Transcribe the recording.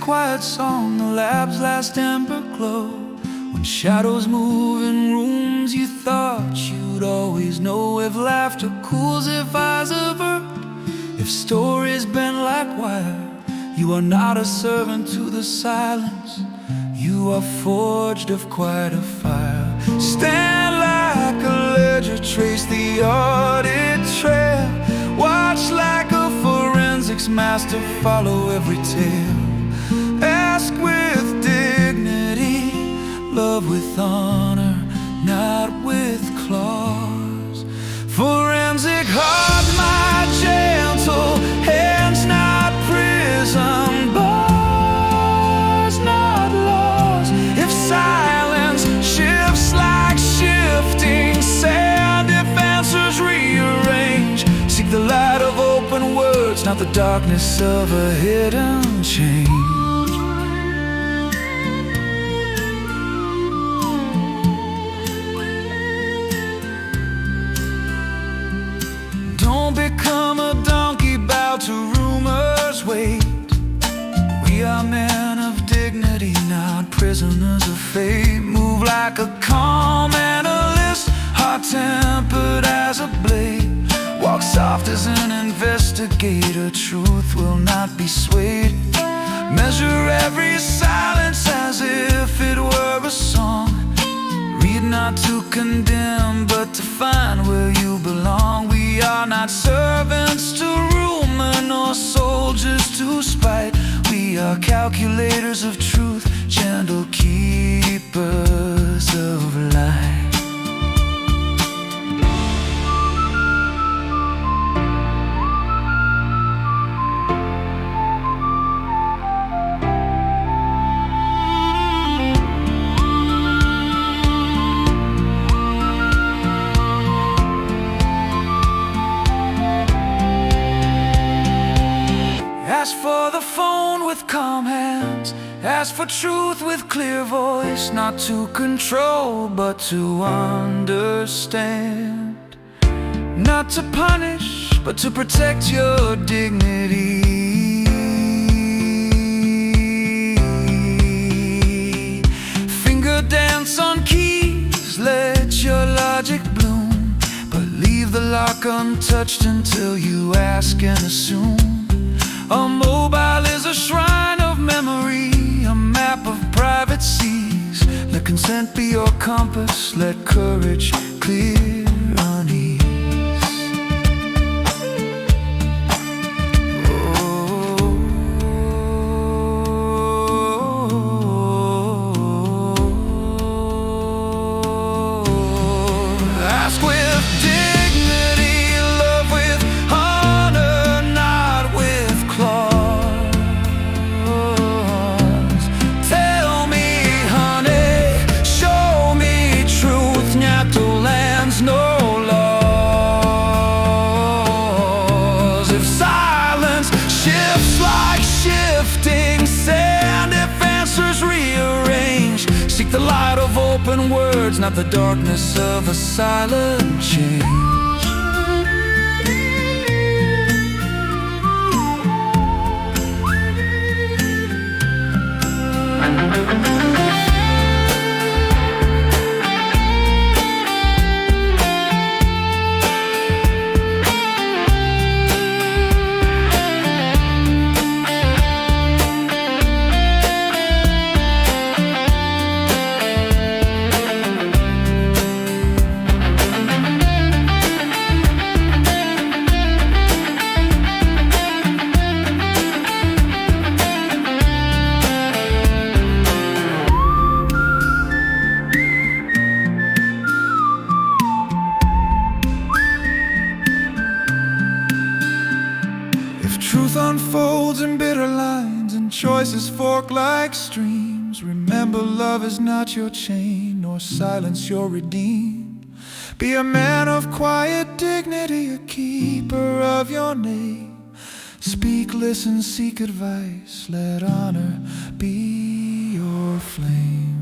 quiet song, the lab's last ember glow. When shadows move in rooms you thought you'd always know. If laughter cools, if eyes avert, if stories bend like wire, you are not a servant to the silence, you are forged of quite a fire. Stand like a ledger, trace the audit trail, watch like a forensics master, follow every tale. Ask with dignity, love with honor, not with claws. Forensic hearts, my gentle hands, not prison bars, not laws. If silence shifts like shifting sand, if answers rearrange, seek the light of open words, not the darkness of a hidden change. Don't become a donkey, bow to rumors, wait. We are men of dignity, not prisoners of fate. Move like a calm analyst, hot-tempered as a blade. Walk soft as an investigator, truth will not be swayed. Measure every silence as if it were a song. Read not to condemn, but to find where you belong. We are not servants to rumor, nor soldiers to spite. We are calculators of truth, gentle keepers of light. Ask for the phone with calm hands, ask for truth with clear voice, not to control but to understand. Not to punish but to protect your dignity. Finger dance on keys, let your logic bloom, but leave the lock untouched until you ask and assume. A mobile is a shrine of memory, a map of private seas. Let consent be your compass, let courage clear unease. Ask with dignity, love with honor, not with claws. Tell me, honey, show me truth, Nyato lands, no laws. If silence shifts like shifting sand, if answers rearrange, seek the light of open words, not the darkness of a silent change. Truth unfolds in bitter lines and choices fork like streams. Remember, love is not your chain, nor silence your redeemed. Be a man of quiet dignity, a keeper of your name. Speak, listen, seek advice, let honor be your flame.